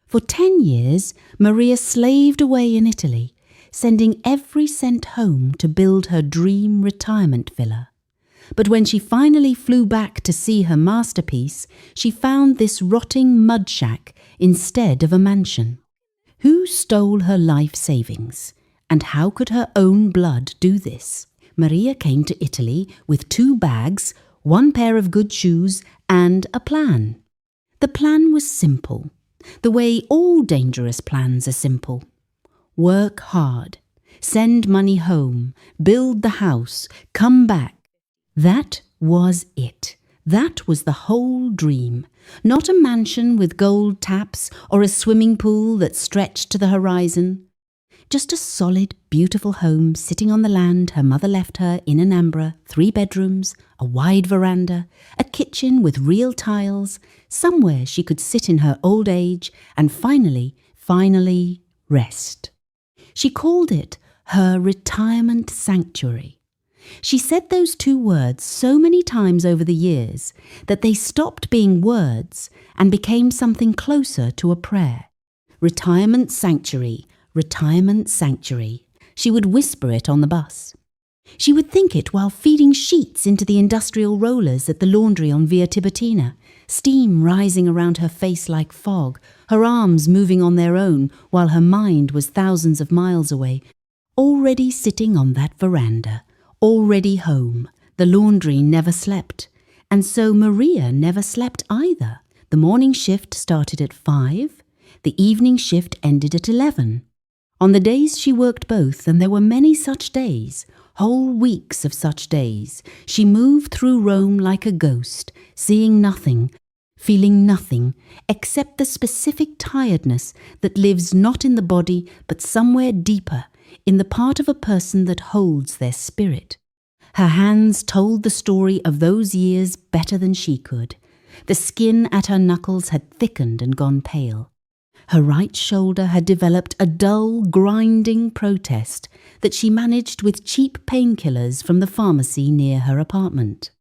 For 10 years, Maria slaved away in Italy, sending every cent home to build her dream retirement villa. But when she finally flew back to see her masterpiece, she found this rotting mud shack instead of a mansion. Who stole her life savings? And how could her own blood do this? Maria came to Italy with 2 bags, 1 pair of good shoes, and a plan. The plan was simple, the way all dangerous plans are simple. Work hard, send money home, build the house, come back. That was it. That was the whole dream. Not a mansion with gold taps or a swimming pool that stretched to the horizon. Just a solid, beautiful home sitting on the land her mother left her in Anambra, 3 bedrooms, a wide veranda, a kitchen with real tiles, somewhere she could sit in her old age and finally rest. She called it her retirement sanctuary. She said those 2 words so many times over the years that they stopped being words and became something closer to a prayer. Retirement sanctuary, retirement sanctuary. She would whisper it on the bus. She would think it while feeding sheets into the industrial rollers at the laundry on Via Tiburtina, steam rising around her face like fog, her arms moving on their own while her mind was thousands of miles away, already sitting on that veranda, already home. The laundry never slept, and so Maria never slept either. The morning shift started at 5, the evening shift ended at 11. On the days she worked both, and there were many such days, whole weeks of such days, she moved through Rome like a ghost, seeing nothing, feeling nothing, except the specific tiredness that lives not in the body but somewhere deeper, in the part of a person that holds their spirit. Her hands told the story of those years better than she could. The skin at her knuckles had thickened and gone pale. Her right shoulder had developed a dull, grinding protest that she managed with cheap painkillers from the pharmacy near her apartment.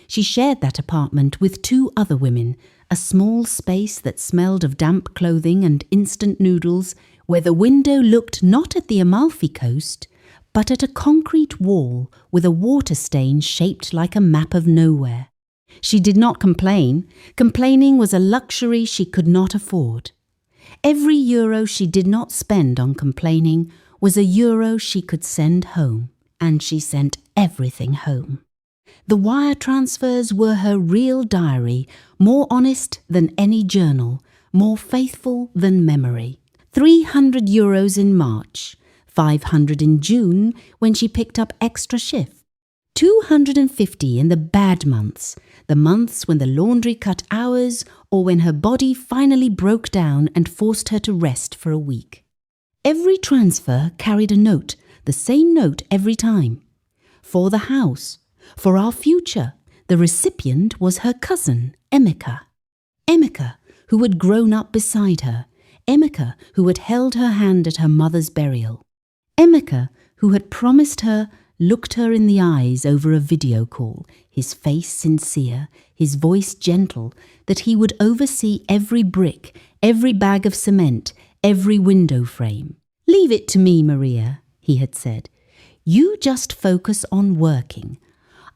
She shared that apartment with 2 other women, a small space that smelled of damp clothing and instant noodles, where the window looked not at the Amalfi Coast, but at a concrete wall with a water stain shaped like a map of nowhere. She did not complain. Complaining was a luxury she could not afford. Every euro she did not spend on complaining was a euro she could send home, and she sent everything home. The wire transfers were her real diary, more honest than any journal, more faithful than memory. 300 euros in March, 500 in June when she picked up extra shift, 250 in the bad months, the months when the laundry cut hours or when her body finally broke down and forced her to rest for a week. Every transfer carried a note, the same note every time. For the house, for our future. The recipient was her cousin, Emeka. Emeka, who had grown up beside her. Emeka, who had held her hand at her mother's burial. Emeka, who had promised her, looked her in the eyes over a video call, his face sincere, his voice gentle, that he would oversee every brick, every bag of cement, every window frame. "Leave it to me, Maria," he had said. "You just focus on working.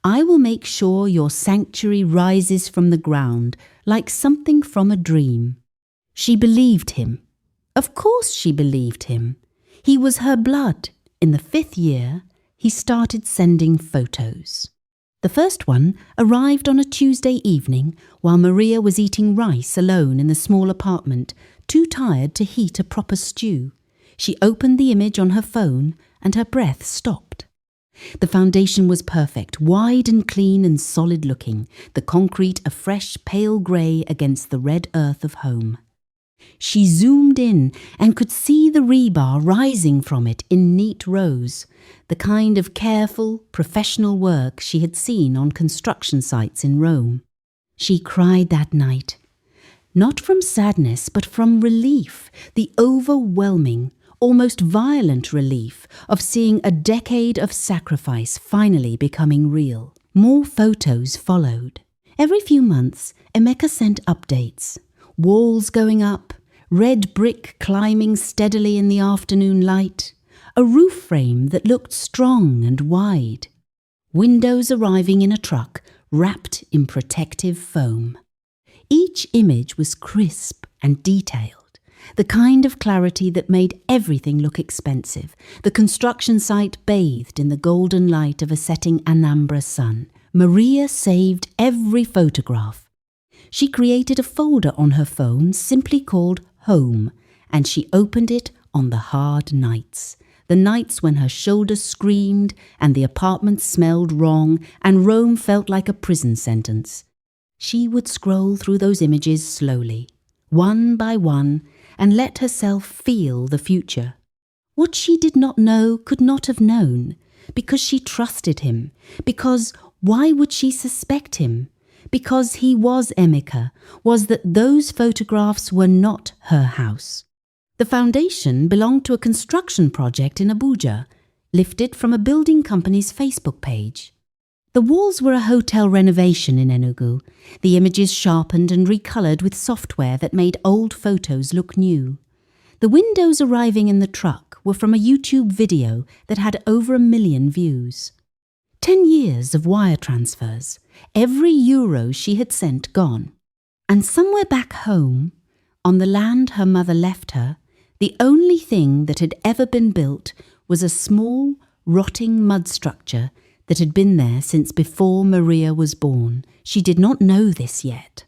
I will make sure your sanctuary rises from the ground like something from a dream." She believed him. Of course she believed him. He was her blood. In the 5th year, he started sending photos. The first one arrived on a Tuesday evening while Maria was eating rice alone in the small apartment, too tired to heat a proper stew. She opened the image on her phone and her breath stopped. The foundation was perfect, wide and clean and solid looking, the concrete a fresh pale grey against the red earth of home. She zoomed in and could see the rebar rising from it in neat rows, the kind of careful, professional work she had seen on construction sites in Rome. She cried that night, not from sadness but from relief, the overwhelming, almost violent relief of seeing a decade of sacrifice finally becoming real. More photos followed. Every few months, Emeka sent updates. Walls going up, red brick climbing steadily in the afternoon light, a roof frame that looked strong and wide, windows arriving in a truck wrapped in protective foam. Each image was crisp and detailed, the kind of clarity that made everything look expensive, the construction site bathed in the golden light of a setting Anambra sun. Maria saved every photograph. She created a folder on her phone simply called Home, and she opened it on the hard nights. The nights when her shoulders screamed and the apartment smelled wrong and Rome felt like a prison sentence. She would scroll through those images slowly, one by one, and let herself feel the future. What she did not know could not have known, because she trusted him, because why would she suspect him? Because he was Emeka, was that those photographs were not her house. The foundation belonged to a construction project in Abuja, lifted from a building company's Facebook page. The walls were a hotel renovation in Enugu, the images sharpened and recoloured with software that made old photos look new. The windows arriving in the truck were from a YouTube video that had over 1 million views. 10 years of wire transfers, every euro she had sent gone. And somewhere back home, on the land her mother left her, the only thing that had ever been built was a small, rotting mud structure that had been there since before Maria was born. She did not know this yet.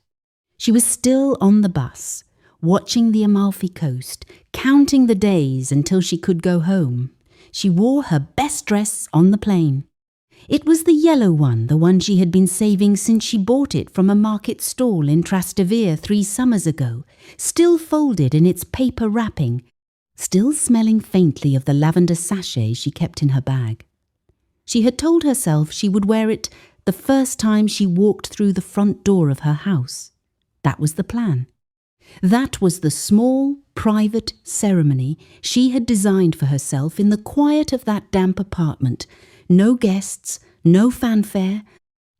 She was still on the bus, watching the Amalfi Coast, counting the days until she could go home. She wore her best dress on the plane. It was the yellow one, the one she had been saving since she bought it from a market stall in Trastevere 3 summers ago, still folded in its paper wrapping, still smelling faintly of the lavender sachet she kept in her bag. She had told herself she would wear it the first time she walked through the front door of her house. That was the plan. That was the small, private ceremony she had designed for herself in the quiet of that damp apartment. No guests, no fanfare,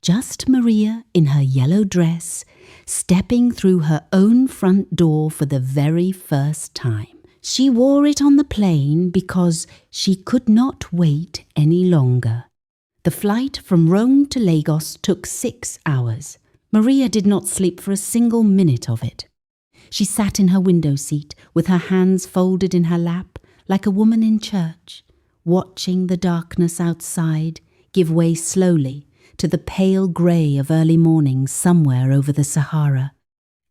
just Maria in her yellow dress, stepping through her own front door for the very first time. She wore it on the plane because she could not wait any longer. The flight from Rome to Lagos took 6 hours. Maria did not sleep for a single minute of it. She sat in her window seat with her hands folded in her lap like a woman in church, watching the darkness outside give way slowly to the pale grey of early morning somewhere over the Sahara.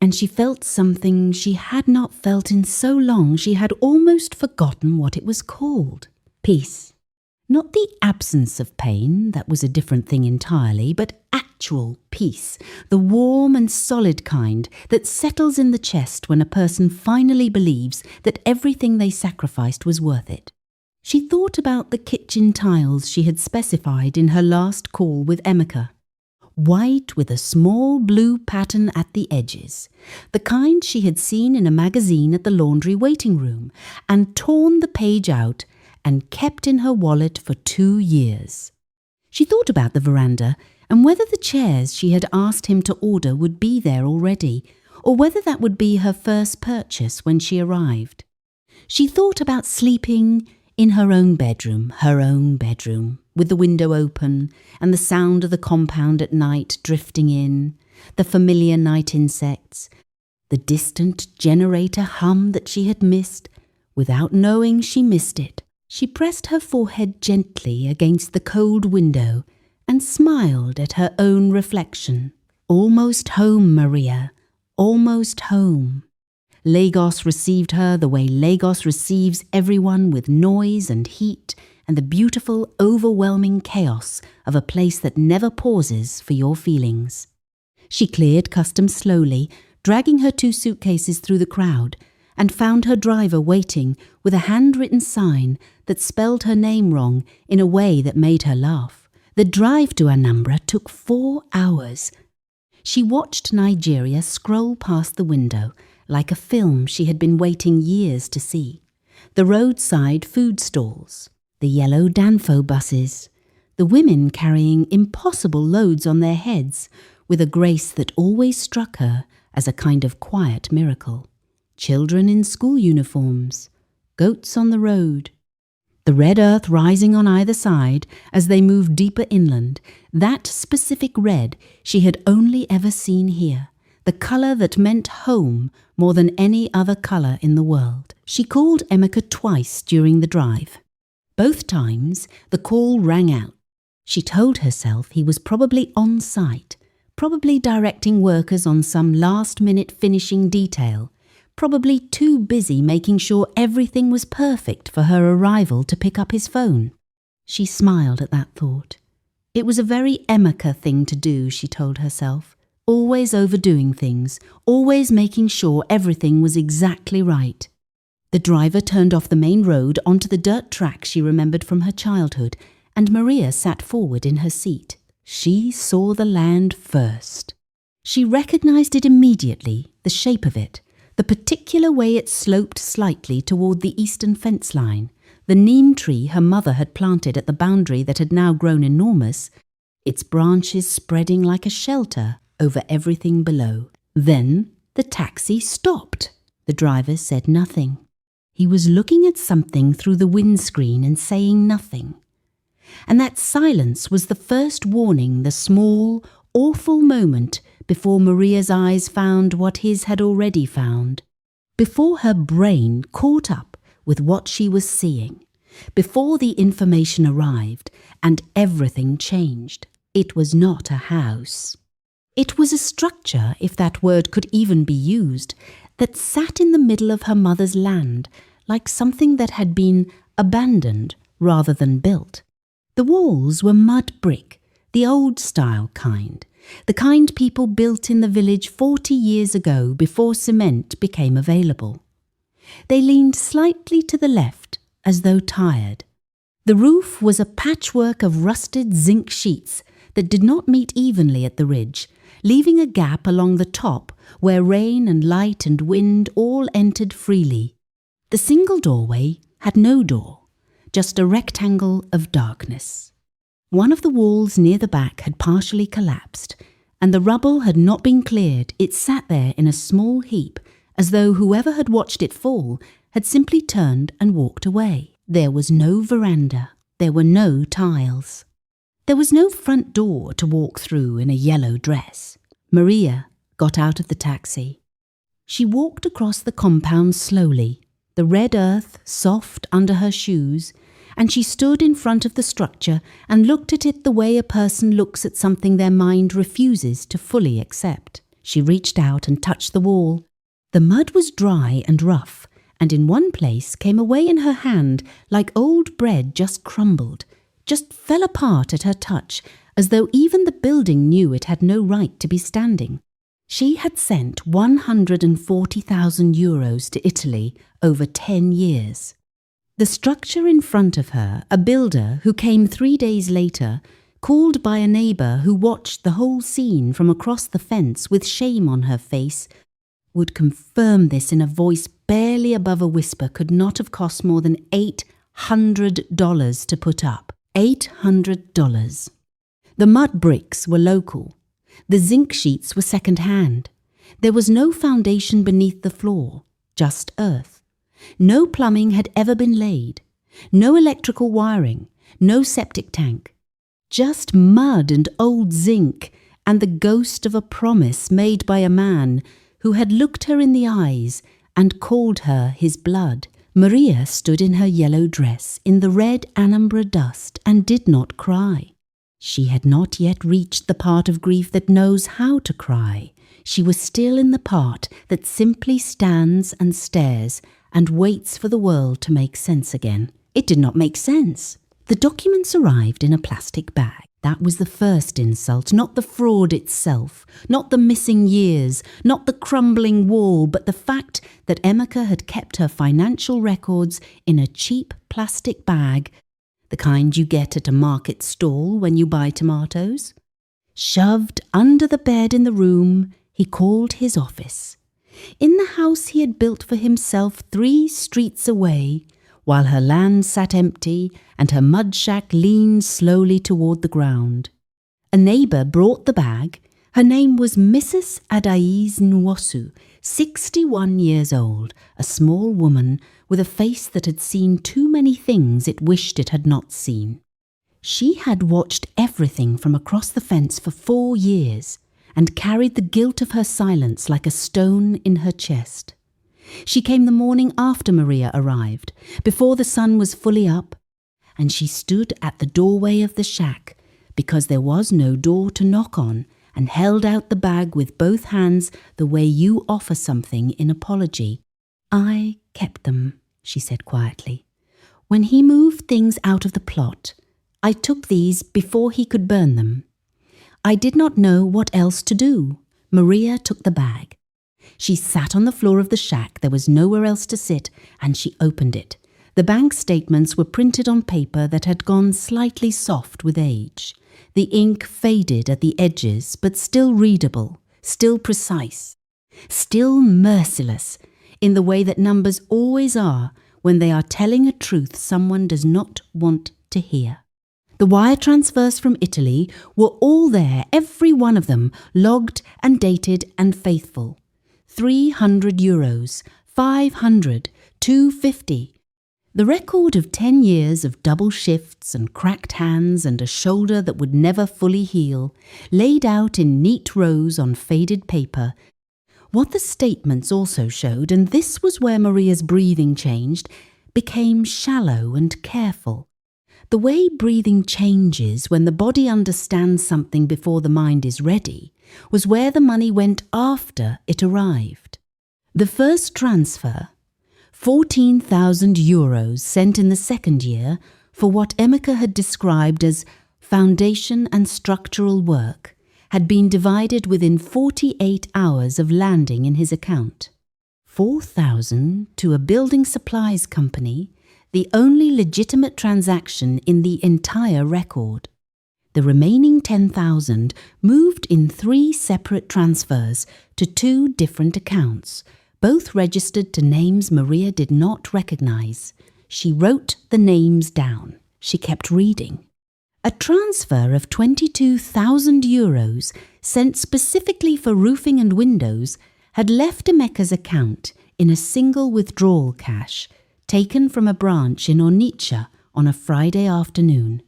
And she felt something she had not felt in so long she had almost forgotten what it was called. Peace. Not the absence of pain, that was a different thing entirely, but actual peace, the warm and solid kind that settles in the chest when a person finally believes that everything they sacrificed was worth it. She thought about the kitchen tiles she had specified in her last call with Emeka. White with a small blue pattern at the edges, the kind she had seen in a magazine at the laundry waiting room, and torn the page out and kept in her wallet for 2 years. She thought about the veranda and whether the chairs she had asked him to order would be there already, or whether that would be her first purchase when she arrived. She thought about sleeping in her own bedroom, with the window open and the sound of the compound at night drifting in, the familiar night insects, the distant generator hum that she had missed without knowing she missed it. She pressed her forehead gently against the cold window and smiled at her own reflection. Almost home, Maria, almost home. Lagos received her the way Lagos receives everyone, with noise and heat and the beautiful, overwhelming chaos of a place that never pauses for your feelings. She cleared customs slowly, dragging her 2 suitcases through the crowd, and found her driver waiting with a handwritten sign that spelled her name wrong in a way that made her laugh. The drive to Anambra took 4 hours. She watched Nigeria scroll past the window like a film she had been waiting years to see. The roadside food stalls, the yellow Danfo buses, the women carrying impossible loads on their heads with a grace that always struck her as a kind of quiet miracle. children in school uniforms, goats on the road. The red earth rising on either side as they moved deeper inland, that specific red she had only ever seen here, the colour that meant home more than any other colour in the world. She called Emeka twice during the drive. Both times the call rang out. She told herself he was probably on site, probably directing workers on some last-minute finishing detail, probably too busy making sure everything was perfect for her arrival to pick up his phone. She smiled at that thought. It was a very Emeka thing to do, she told herself, always overdoing things, always making sure everything was exactly right. The driver turned off the main road onto the dirt track she remembered from her childhood, and Maria sat forward in her seat. She saw the land first. She recognized it immediately, the shape of it, the particular way it sloped slightly toward the eastern fence line, the neem tree her mother had planted at the boundary that had now grown enormous, its branches spreading like a shelter over everything below. Then the taxi stopped. The driver said nothing. He was looking at something through the windscreen and saying nothing. And that silence was the first warning, the small, awful moment before Maria's eyes found what his had already found, before her brain caught up with what she was seeing, before the information arrived and everything changed. It was not a house. It was a structure, if that word could even be used, that sat in the middle of her mother's land, like something that had been abandoned rather than built. The walls were mud brick, the old-style kind, the kind people built in the village 40 years ago before cement became available. They leaned slightly to the left, as though tired. The roof was a patchwork of rusted zinc sheets that did not meet evenly at the ridge, leaving a gap along the top where rain and light and wind all entered freely. The single doorway had no door, just a rectangle of darkness. One of the walls near the back had partially collapsed, and the rubble had not been cleared. It sat there in a small heap, as though whoever had watched it fall had simply turned and walked away. There was no veranda. There were no tiles. There was no front door to walk through in a yellow dress. Maria got out of the taxi. She walked across the compound slowly, the red earth soft under her shoes, and she stood in front of the structure and looked at it the way a person looks at something their mind refuses to fully accept. She reached out and touched the wall. The mud was dry and rough, and in one place came away in her hand like old bread just crumbled, just fell apart at her touch, as though even the building knew it had no right to be standing. She had sent 140,000 euros to Italy over 10 years. The structure in front of her, a builder who came 3 days later, called by a neighbour who watched the whole scene from across the fence with shame on her face, would confirm this in a voice barely above a whisper, could not have cost more than $800 to put up. $800. The mud bricks were local. The zinc sheets were second-hand. There was no foundation beneath the floor, just earth. No plumbing had ever been laid. No electrical wiring. No septic tank. Just mud and old zinc and the ghost of a promise made by a man who had looked her in the eyes and called her his blood. Maria stood in her yellow dress in the red Anambra dust and did not cry. She had not yet reached the part of grief that knows how to cry. She was still in the part that simply stands and stares and waits for the world to make sense again. It did not make sense. The documents arrived in a plastic bag. That was the first insult, not the fraud itself, not the missing years, not the crumbling wall, but the fact that Emeka had kept her financial records in a cheap plastic bag, the kind you get at a market stall when you buy tomatoes. Shoved under the bed in the room, he called his office. In the house he had built for himself 3 streets away, while her land sat empty and her mud shack leaned slowly toward the ground. A neighbour brought the bag. Her name was Mrs. Adaiz Nwosu, 61 years old, a small woman with a face that had seen too many things it wished it had not seen. She had watched everything from across the fence for 4 years and carried the guilt of her silence like a stone in her chest. She came the morning after Maria arrived, before the sun was fully up, and she stood at the doorway of the shack because there was no door to knock on, and held out the bag with both hands the way you offer something in apology. "I kept them," she said quietly. "When he moved things out of the plot, I took these before he could burn them. I did not know what else to do." Maria took the bag. She sat on the floor of the shack. There was nowhere else to sit, and she opened it. The bank statements were printed on paper that had gone slightly soft with age. The ink faded at the edges, but still readable, still precise, still merciless, in the way that numbers always are when they are telling a truth someone does not want to hear. The wire transfers from Italy were all there, every one of them, logged and dated and faithful. 300 euros, 500, 250. The record of 10 years of double shifts and cracked hands and a shoulder that would never fully heal, laid out in neat rows on faded paper. What the statements also showed, and this was where Maria's breathing changed, became shallow and careful. The way breathing changes when the body understands something before the mind is ready was where the money went after it arrived. The first transfer, 14,000 euros sent in the second year for what Emmeke had described as foundation and structural work, had been divided within 48 hours of landing in his account. 4,000 to a building supplies company, the only legitimate transaction in the entire record. The remaining 10,000 moved in 3 separate transfers to 2 different accounts, both registered to names Maria did not recognize. She wrote the names down. She kept reading. A transfer of 22,000 euros sent specifically for roofing and windows had left Emmeke's account in a single withdrawal cash taken from a branch in Onitsha on a Friday afternoon.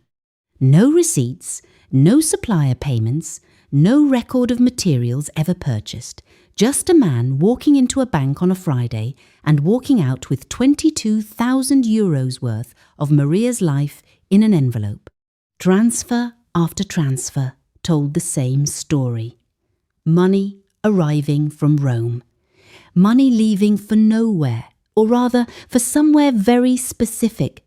No receipts, no supplier payments, no record of materials ever purchased. Just a man walking into a bank on a Friday and walking out with 22,000 euros worth of Maria's life in an envelope. Transfer after transfer told the same story. Money arriving from Rome. Money leaving for nowhere, or rather for somewhere very specific.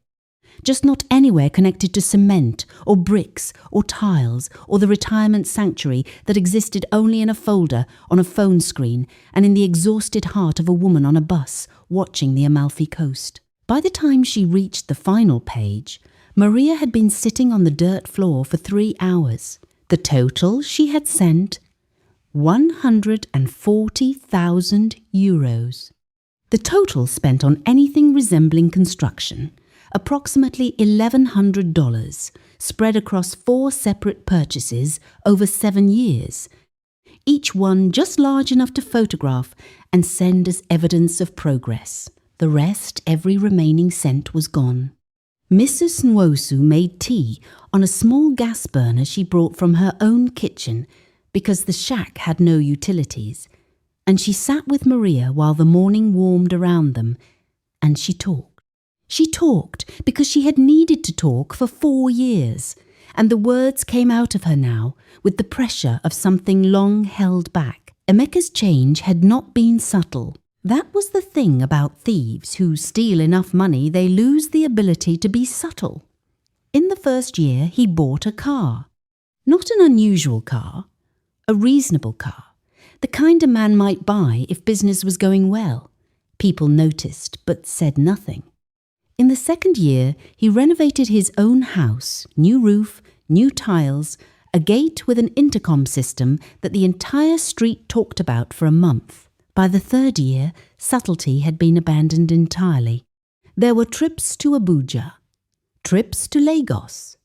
Just not anywhere connected to cement or bricks or tiles or the retirement sanctuary that existed only in a folder on a phone screen and in the exhausted heart of a woman on a bus watching the Amalfi Coast. By the time she reached the final page, Maria had been sitting on the dirt floor for 3 hours. The total she had sent, 140,000 euros. The total spent on anything resembling construction, approximately $1,100, spread across 4 separate purchases over 7 years, each one just large enough to photograph and send as evidence of progress. The rest, every remaining cent, was gone. Mrs. Nwosu made tea on a small gas burner she brought from her own kitchen because the shack had no utilities, and she sat with Maria while the morning warmed around them, and she talked. She talked because she had needed to talk for 4 years, and the words came out of her now with the pressure of something long held back. Emmeke's change had not been subtle. That was the thing about thieves who steal enough money they lose the ability to be subtle. In the first year, he bought a car. Not an unusual car, a reasonable car. The kind a man might buy if business was going well. People noticed but said nothing. In the second year, he renovated his own house, new roof, new tiles, a gate with an intercom system that the entire street talked about for a month. By the third year, subtlety had been abandoned entirely. There were trips to Abuja, trips to Lagos,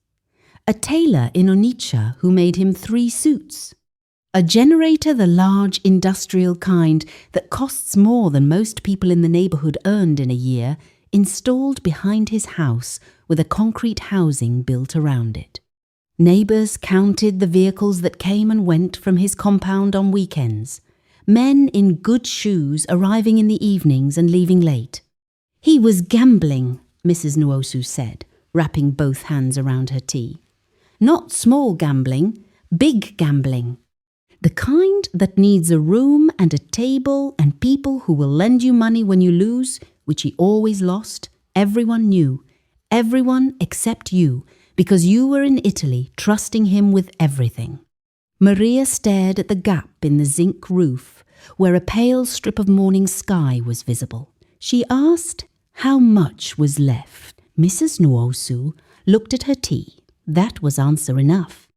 a tailor in Onitsha who made him 3 suits, A generator, the large industrial kind that costs more than most people in the neighbourhood earned in a year, installed behind his house with a concrete housing built around it. Neighbours counted the vehicles that came and went from his compound on weekends, men in good shoes arriving in the evenings and leaving late. He was gambling, Mrs. Nwosu said, wrapping both hands around her tea. Not small gambling, big gambling. The kind that needs a room and a table and people who will lend you money when you lose, which he always lost. Everyone knew. Everyone except you, because you were in Italy trusting him with everything. Maria stared at the gap in the zinc roof, where a pale strip of morning sky was visible. She asked how much was left. Mrs. Nwosu looked at her tea. That was answer enough.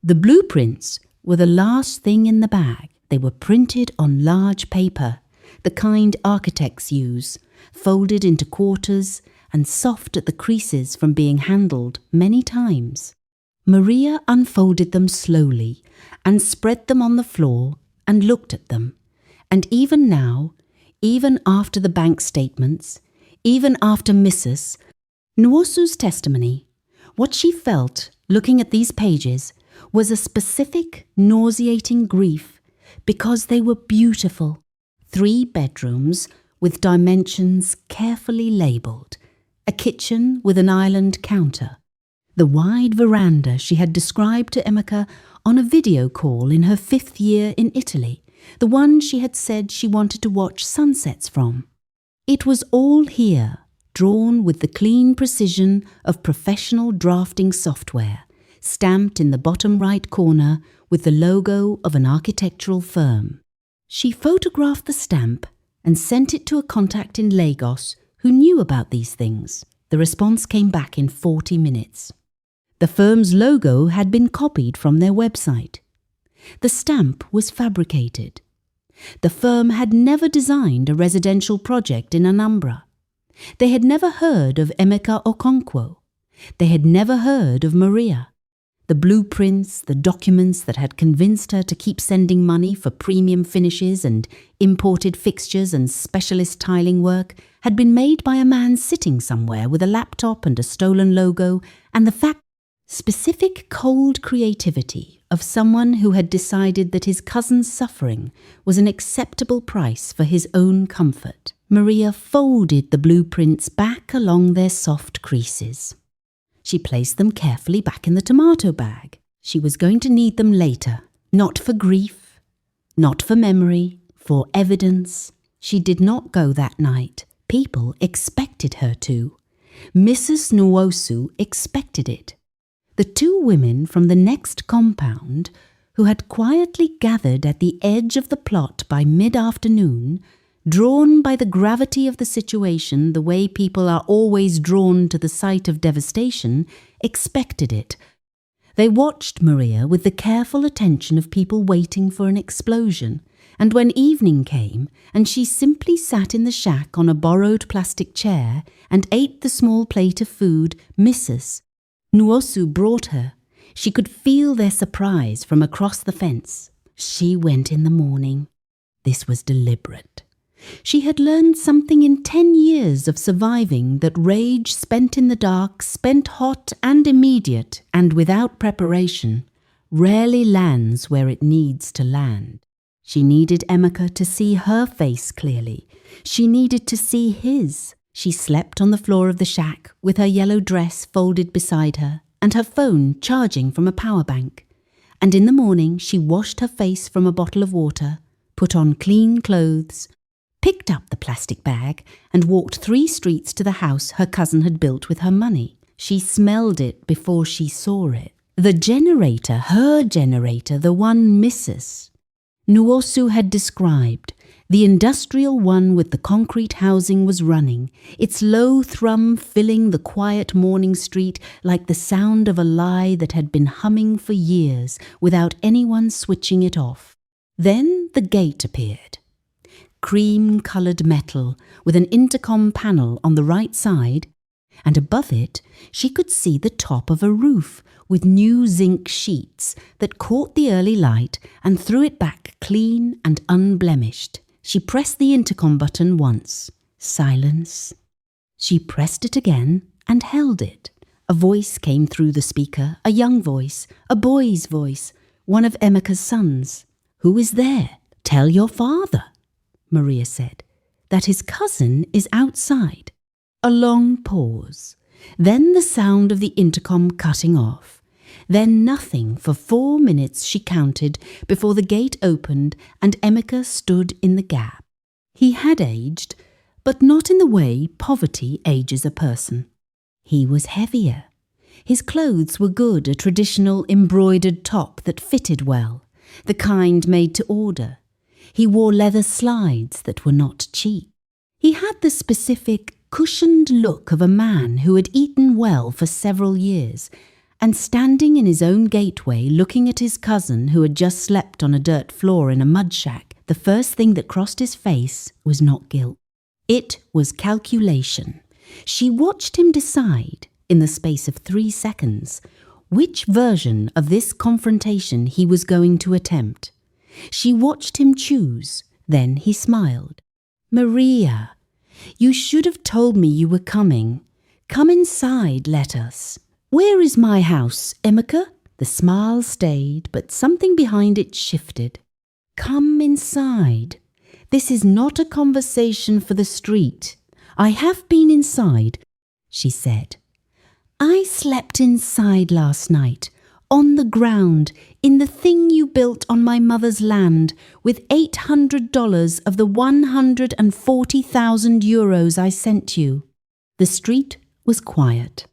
The blueprints were the last thing in the bag. They were printed on large paper, the kind architects use, folded into quarters and soft at the creases from being handled many times. Maria unfolded them slowly and spread them on the floor and looked at them. And even now, even after the bank statements, even after Mrs. Nwosu's testimony, what she felt looking at these pages was a specific, nauseating grief because they were beautiful. 3 bedrooms with dimensions carefully labelled, a kitchen with an island counter, the wide veranda she had described to Emeka on a video call in her 5th year in Italy, the one she had said she wanted to watch sunsets from. It was all here, drawn with the clean precision of professional drafting software, stamped in the bottom right corner with the logo of an architectural firm. She photographed the stamp and sent it to a contact in Lagos who knew about these things. The response came back in 40 minutes. The firm's logo had been copied from their website. The stamp was fabricated. The firm had never designed a residential project in Anambra. They had never heard of Emeka Okonkwo. They had never heard of Maria. The blueprints, the documents that had convinced her to keep sending money for premium finishes and imported fixtures and specialist tiling work had been made by a man sitting somewhere with a laptop and a stolen logo, and the specific cold creativity of someone who had decided that his cousin's suffering was an acceptable price for his own comfort. Maria folded the blueprints back along their soft creases. She placed them carefully back in the tomato bag. She was going to need them later, not for grief, not for memory, for evidence. She did not go that night. People expected her to. Mrs. Nwosu expected it. The 2 women from the next compound, who had quietly gathered at the edge of the plot by mid-afternoon, drawn by the gravity of the situation the way people are always drawn to the site of devastation, expected it. They watched Maria with the careful attention of people waiting for an explosion, and when evening came and she simply sat in the shack on a borrowed plastic chair and ate the small plate of food Mrs. Nwosu brought her, she could feel their surprise from across the fence. She went in the morning. This was deliberate. She had learned something in 10 years of surviving that rage spent in the dark, spent hot and immediate and without preparation, rarely lands where it needs to land. She needed Emeka to see her face clearly. She needed to see his. She slept on the floor of the shack with her yellow dress folded beside her and her phone charging from a power bank. And in the morning she washed her face from a bottle of water, put on clean clothes, picked up the plastic bag and walked 3 streets to the house her cousin had built with her money. She smelled it before she saw it. The generator, her generator, the one Mrs. Nwosu had described, the industrial one with the concrete housing, was running, its low thrum filling the quiet morning street like the sound of a lie that had been humming for years without anyone switching it off. Then the gate appeared. Cream-coloured metal with an intercom panel on the right side, and above it she could see the top of a roof with new zinc sheets that caught the early light and threw it back clean and unblemished. She pressed the intercom button once. Silence. She pressed it again and held it. A voice came through the speaker, a young voice, a boy's voice, one of Emeka's sons. "Who is there? Tell your father," Maria said, "that his cousin is outside." A long pause, then the sound of the intercom cutting off, then nothing for 4 minutes she counted before the gate opened and Emeka stood in the gap. He had aged, but not in the way poverty ages a person. He was heavier. His clothes were good, a traditional embroidered top that fitted well, the kind made to order. He wore leather slides that were not cheap. He had the specific, cushioned look of a man who had eaten well for several years, and standing in his own gateway looking at his cousin who had just slept on a dirt floor in a mud shack, the first thing that crossed his face was not guilt. It was calculation. She watched him decide, in the space of 3 seconds, which version of this confrontation he was going to attempt. She watched him choose, then he smiled. "Maria, you should have told me you were coming. Come inside, let us." "Where is my house, Emeka?" The smile stayed, but something behind it shifted. "Come inside. This is not a conversation for the street. I have been inside," she said. "I slept inside last night, on the ground, in the thing you built on my mother's land, with $800 of the 140,000 euros I sent you." The street was quiet.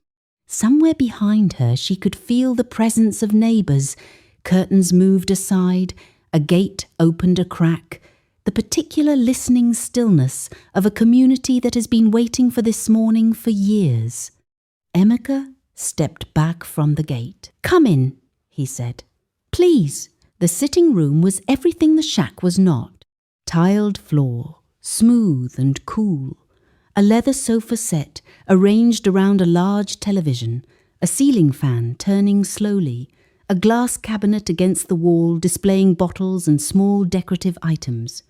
Somewhere behind her she could feel the presence of neighbours. Curtains moved aside, a gate opened a crack, the particular listening stillness of a community that has been waiting for this morning for years. Emeka stepped back from the gate. "Come in," he said. "Please." The sitting room was everything the shack was not. Tiled floor, smooth and cool. A leather sofa set arranged around a large television, a ceiling fan turning slowly, a glass cabinet against the wall displaying bottles and small decorative items.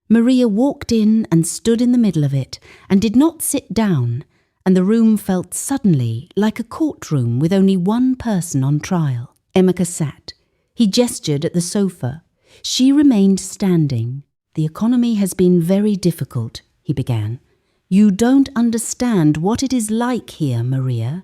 Maria walked in and stood in the middle of it and did not sit down, and the room felt suddenly like a courtroom with only one person on trial. Emeka sat. He gestured at the sofa. She remained standing. "The economy has been very difficult," he began. "You don't understand what it is like here, Maria.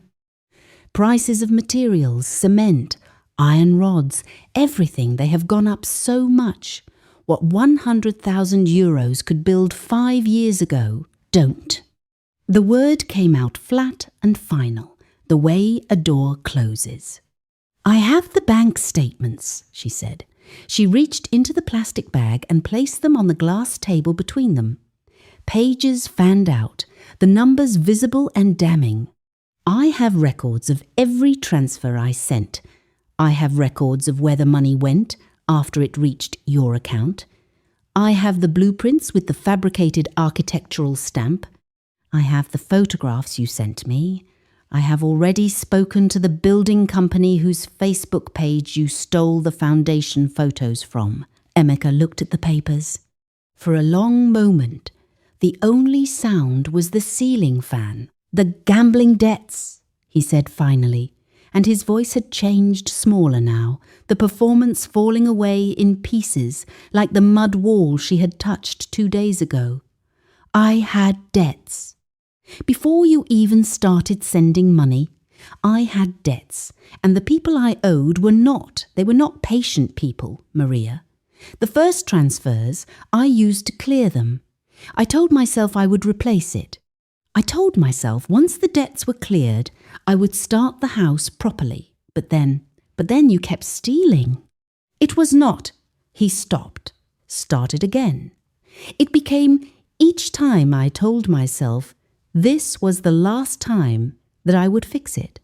Prices of materials, cement, iron rods, everything, they have gone up so much. What 100,000 euros could build 5 years ago, don't." The word came out flat and final, the way a door closes. "I have the bank statements," she said. She reached into the plastic bag and placed them on the glass table between them. Pages fanned out, the numbers visible and damning. "I have records of every transfer I sent. I have records of where the money went after it reached your account. I have the blueprints with the fabricated architectural stamp. I have the photographs you sent me. I have already spoken to the building company whose Facebook page you stole the foundation photos from." Emeka looked at the papers. For a long moment, the only sound was the ceiling fan. "The gambling debts," he said finally, and his voice had changed smaller now, the performance falling away in pieces like the mud wall she had touched 2 days ago. "I had debts. Before you even started sending money, I had debts, and the people I owed were not patient people, Maria. The first transfers I used to clear them. I told myself I would replace it. I told myself once the debts were cleared, I would start the house properly. But then you kept stealing." "It was not." He stopped, started again. It became, each time I told myself, this was the last time that I would fix it.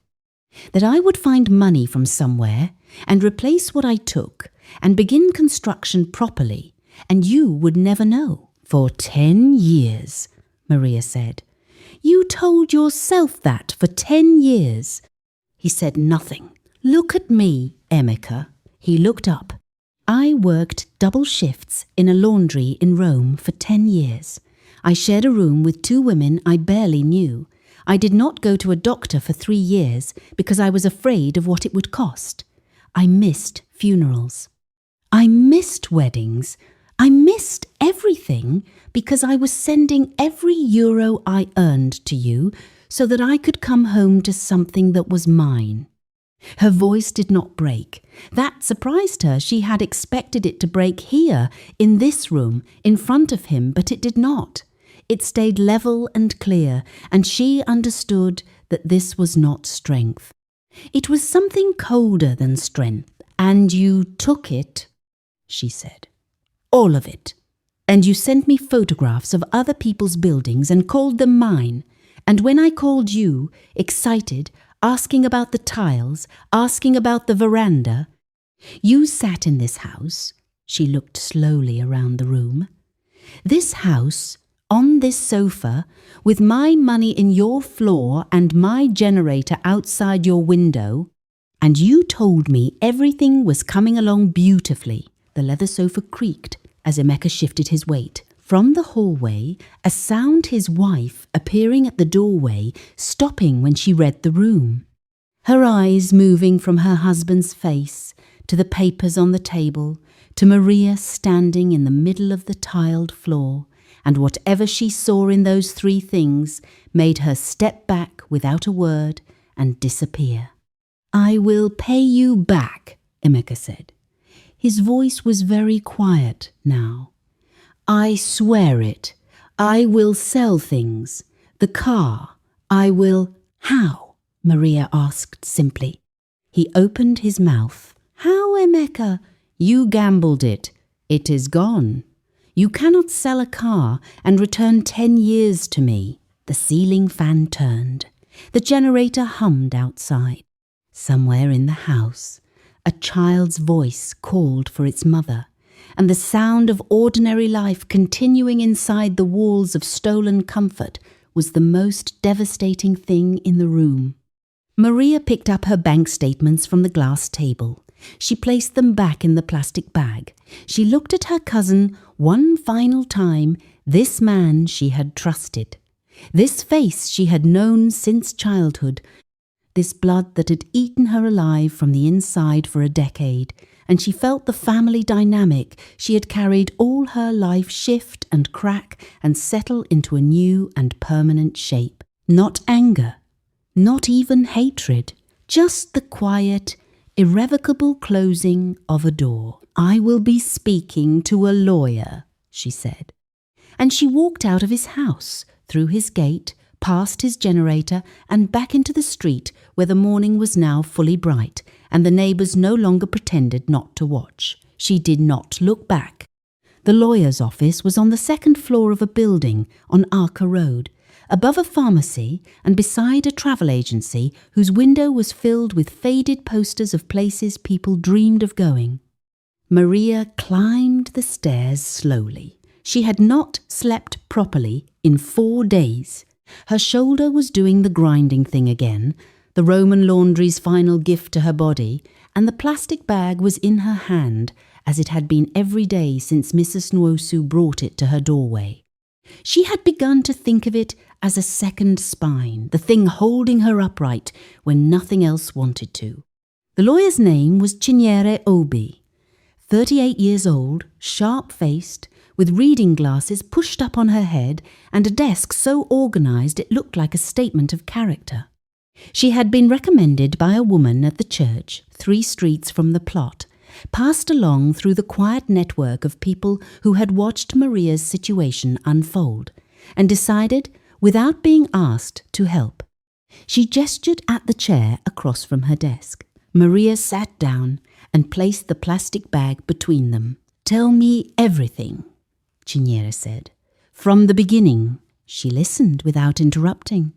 That I would find money from somewhere and replace what I took and begin construction properly, and you would never know. "For 10 years, Maria said. You told yourself that for 10 years. He said nothing. Look at me, Emica. He looked up. I worked double shifts in a laundry in Rome for 10 years. I shared a room with 2 women I barely knew. I did not go to a doctor for 3 years because I was afraid of what it would cost. I missed funerals. I missed weddings. I missed everything because I was sending every euro I earned to you so that I could come home to something that was mine. Her voice did not break. That surprised her. She had expected it to break here, in this room, in front of him, but it did not. It stayed level and clear, and she understood that this was not strength. It was something colder than strength. And you took it, she said. All of it. And you sent me photographs of other people's buildings and called them mine. And when I called you, excited, asking about the tiles, asking about the veranda, you sat in this house. She looked slowly around the room. This house, on this sofa, with my money in your floor and my generator outside your window, and you told me everything was coming along beautifully. The leather sofa creaked as Emeka shifted his weight. From the hallway, a sound his wife appearing at the doorway, stopping when she read the room. Her eyes moving from her husband's face to the papers on the table, to Maria standing in the middle of the tiled floor, and whatever she saw in those 3 things made her step back without a word and disappear. I will pay you back, Emeka said. His voice was very quiet now. I swear it. I will sell things. The car. I will... How? Maria asked simply. He opened his mouth. How, Emeka? You gambled it. It is gone. You cannot sell a car and return 10 years to me. The ceiling fan turned. The generator hummed outside. Somewhere in the house, a child's voice called for its mother, and the sound of ordinary life continuing inside the walls of stolen comfort was the most devastating thing in the room. Maria picked up her bank statements from the glass table. She placed them back in the plastic bag. She looked at her cousin one final time, this man she had trusted, this face she had known since childhood, this blood that had eaten her alive from the inside for a decade, and she felt the family dynamic she had carried all her life shift and crack and settle into a new and permanent shape. Not anger, not even hatred, just the quiet, irrevocable closing of a door. I will be speaking to a lawyer, she said. And she walked out of his house, through his gate, past his generator, and back into the street where the morning was now fully bright, and the neighbours no longer pretended not to watch. She did not look back. The lawyer's office was on the 2nd floor of a building on Arca Road, above a pharmacy and beside a travel agency whose window was filled with faded posters of places people dreamed of going. Maria climbed the stairs slowly. She had not slept properly in 4 days. Her shoulder was doing the grinding thing again, the Roman laundry's final gift to her body, and the plastic bag was in her hand, as it had been every day since Mrs. Nwosu brought it to her doorway. She had begun to think of it as a second spine, the thing holding her upright when nothing else wanted to. The lawyer's name was Chinyere Obi, 38 years old, sharp-faced, with reading glasses pushed up on her head and a desk so organised it looked like a statement of character. She had been recommended by a woman at the church, 3 streets from the plot, passed along through the quiet network of people who had watched Maria's situation unfold, and decided, without being asked, to help. She gestured at the chair across from her desk. Maria sat down and placed the plastic bag between them. Tell me everything, Chinyere said. From the beginning. She listened without interrupting.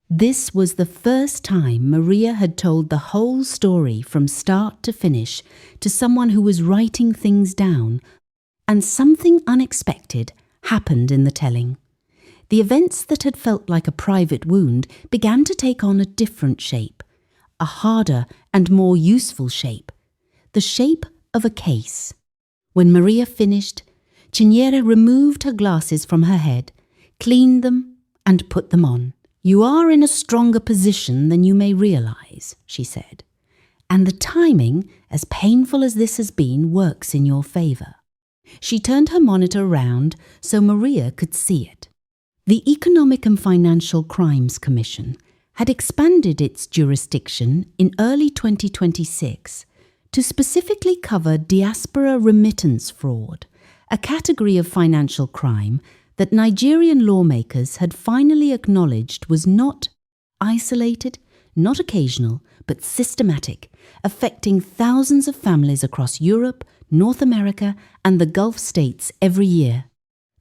This was the first time Maria had told the whole story from start to finish to someone who was writing things down, and something unexpected happened in the telling. The events that had felt like a private wound began to take on a different shape, a harder and more useful shape, the shape of a case. When Maria finished, Ciniera removed her glasses from her head, cleaned them, and put them on. "You are in a stronger position than you may realize," she said. "And the timing, as painful as this has been, works in your favor." She turned her monitor round so Maria could see it. The Economic and Financial Crimes Commission had expanded its jurisdiction in early 2026 to specifically cover diaspora remittance fraud, a category of financial crime that Nigerian lawmakers had finally acknowledged was not isolated, not occasional, but systematic, affecting thousands of families across Europe, North America, and the Gulf states every year.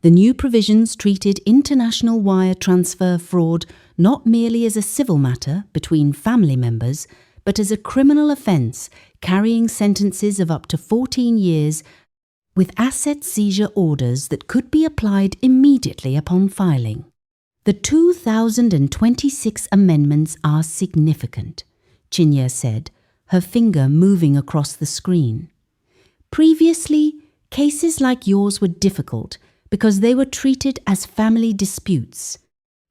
The new provisions treated international wire transfer fraud not merely as a civil matter between family members, but as a criminal offence carrying sentences of up to 14 years with asset seizure orders that could be applied immediately upon filing. The 2026 amendments are significant, Ciniera said, her finger moving across the screen. Previously, cases like yours were difficult because they were treated as family disputes.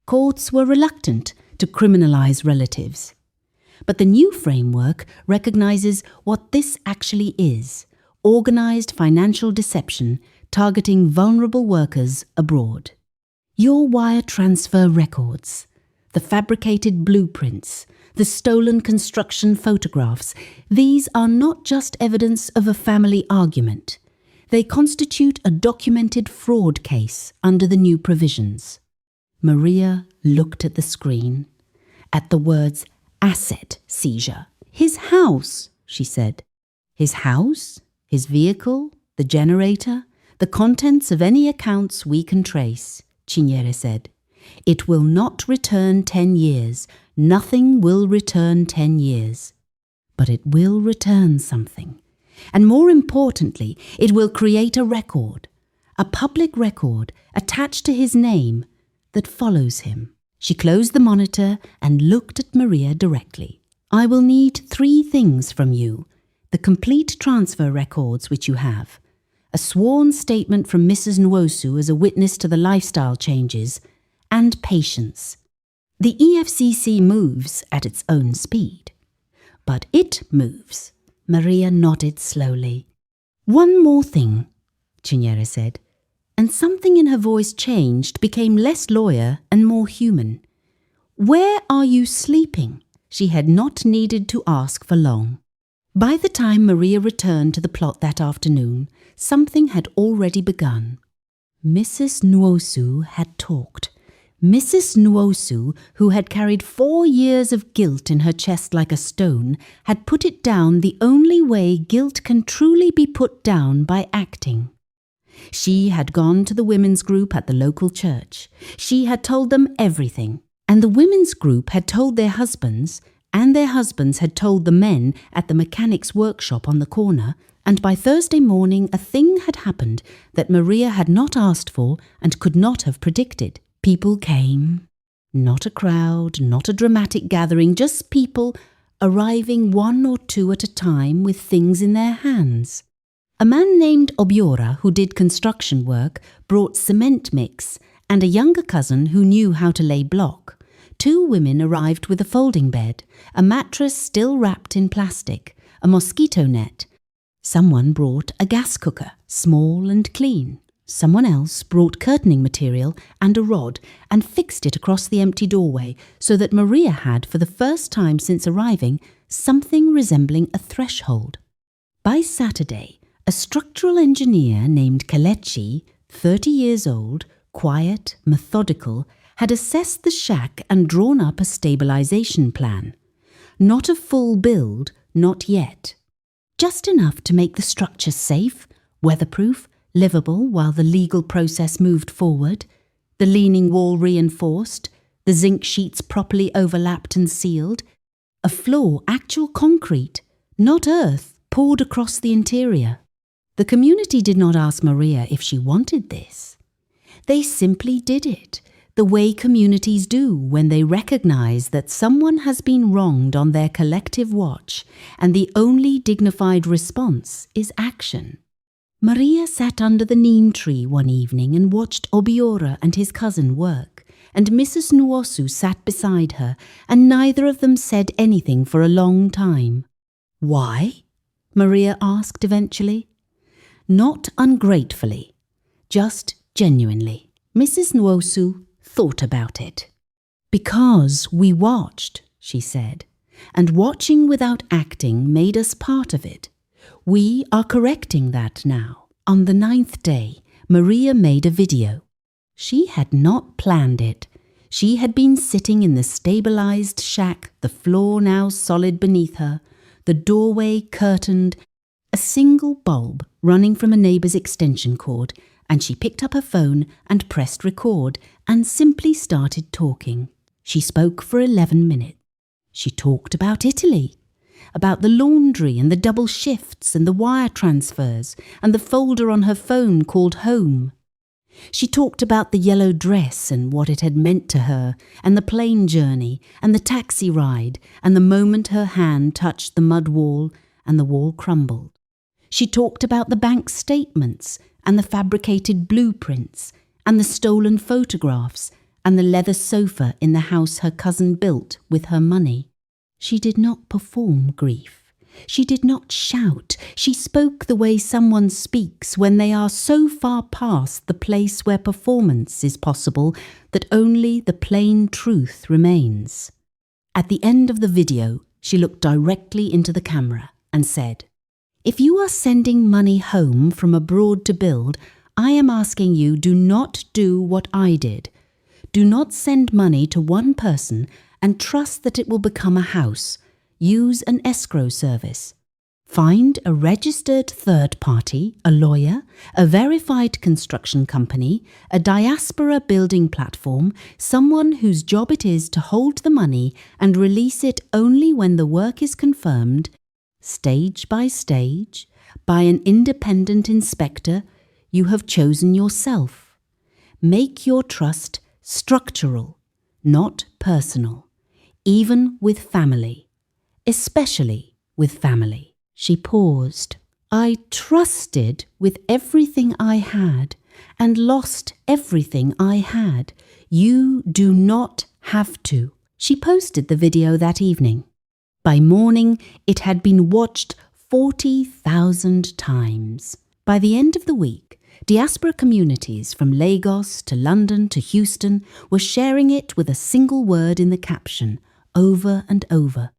Courts were reluctant to criminalize relatives. But the new framework recognizes what this actually is: organized financial deception targeting vulnerable workers abroad. Your wire transfer records, the fabricated blueprints, the stolen construction photographs, these are not just evidence of a family argument. They constitute a documented fraud case under the new provisions. Maria looked at the screen, at the words asset seizure. "His house," she said. "His house, his vehicle, the generator, the contents of any accounts we can trace," Ciniera said. "It will not return 10 years. Nothing will return 10 years. But it will return something. And more importantly, it will create a record, a public record attached to his name that follows him." She closed the monitor and looked at Maria directly. "I will need 3 things from you: the complete transfer records which you have, a sworn statement from Mrs. Nwosu as a witness to the lifestyle changes, and patience. The EFCC moves at its own speed. But it moves." Maria nodded slowly. "One more thing," Ciniera said, and something in her voice changed, became less lawyer and more human. "Where are you sleeping?" She had not needed to ask for long. By the time Maria returned to the plot that afternoon, something had already begun. Mrs. Nwosu had talked. Mrs. Nwosu, who had carried 4 years of guilt in her chest like a stone, had put it down the only way guilt can truly be put down, by acting. She had gone to the women's group at the local church. She had told them everything, and the women's group had told their husbands, and their husbands had told the men at the mechanics' workshop on the corner, and by Thursday morning a thing had happened that Maria had not asked for and could not have predicted. People came. Not a crowd, not a dramatic gathering, just people arriving 1 or 2 at a time with things in their hands. A man named Obiora, who did construction work, brought cement mix, and a younger cousin who knew how to lay block. 2 women arrived with a folding bed, a mattress still wrapped in plastic, a mosquito net. Someone brought a gas cooker, small and clean. Someone else brought curtaining material and a rod and fixed it across the empty doorway so that Maria had, for the first time since arriving, something resembling a threshold. By Saturday, a structural engineer named Kelechi, 30 years old, quiet, methodical, had assessed the shack and drawn up a stabilization plan. Not a full build, not yet. Just enough to make the structure safe, weatherproof, livable while the legal process moved forward, the leaning wall reinforced, the zinc sheets properly overlapped and sealed, a floor actual concrete, not earth, poured across the interior. The community did not ask Maria if she wanted this. They simply did it. the way communities do when they recognize that someone has been wronged on their collective watch, and the only dignified response is action. Maria sat under the neem tree one evening and watched Obiora and his cousin work, and Mrs. Nwosu sat beside her, and neither of them said anything for a long time. "Why?" Maria asked eventually. Not ungratefully, just genuinely. Mrs. Nwosu thought about it. "Because we watched," she said, "and watching without acting made us part of it. We are correcting that now." On the 9th day, Maria made a video. She had not planned it. She had been sitting in the stabilized shack, the floor now solid beneath her, the doorway curtained, a single bulb running from a neighbour's extension cord, and she picked up her phone and pressed record and simply started talking. She spoke for 11 minutes. She talked about Italy, about the laundry and the double shifts and the wire transfers and the folder on her phone called Home. She talked about the yellow dress and what it had meant to her, and the plane journey and the taxi ride and the moment her hand touched the mud wall and the wall crumbled. She talked about the bank statements and the fabricated blueprints and the stolen photographs and the leather sofa in the house her cousin built with her money. She did not perform grief. She did not shout. She spoke the way someone speaks when they are so far past the place where performance is possible that only the plain truth remains. At the end of the video, she looked directly into the camera and said, "If you are sending money home from abroad to build, I am asking you, do not do what I did. Do not send money to one person and trust that it will become a house. Use an escrow service. Find a registered third party, a lawyer, a verified construction company, a diaspora building platform, someone whose job it is to hold the money and release it only when the work is confirmed, stage by stage, by an independent inspector. You have chosen yourself. Make your trust structural, not personal, even with family. Especially with family." She paused. "I trusted with everything I had and lost everything I had. You do not have to." She posted the video that evening. By morning, it had been watched 40,000 times. By the end of the week, diaspora communities from Lagos to London to Houston were sharing it with a single word in the caption, over and over.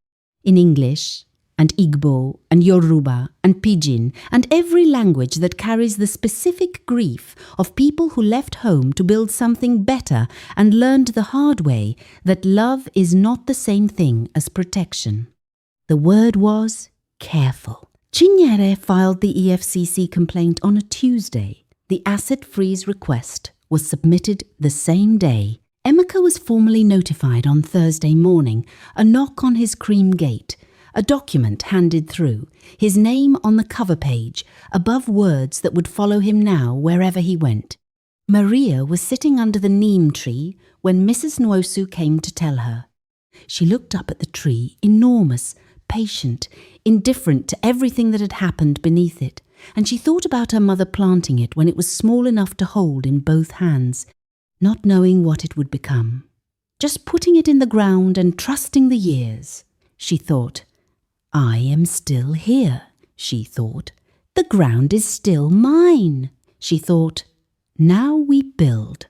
In English, and Igbo, and Yoruba, and Pidgin, and every language that carries the specific grief of people who left home to build something better and learned the hard way that love is not the same thing as protection. The word was careful. Chinyere filed the EFCC complaint on a Tuesday. The asset freeze request was submitted the same day. Emeka was formally notified on Thursday morning, a knock on his cream gate, a document handed through, his name on the cover page, above words that would follow him now wherever he went. Maria was sitting under the neem tree when Mrs. Nwosu came to tell her. She looked up at the tree, enormous, patient, indifferent to everything that had happened beneath it, and she thought about her mother planting it when it was small enough to hold in both hands, not knowing what it would become. Just putting it in the ground and trusting the years, she thought. I am still here, she thought. The ground is still mine, she thought. Now we build.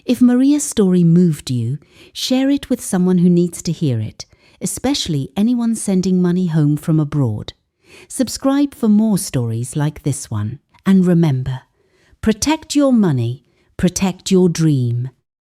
If Maria's story moved you, share it with someone who needs to hear it, especially anyone sending money home from abroad. Subscribe for more stories like this one. And remember, protect your money, protect your dream.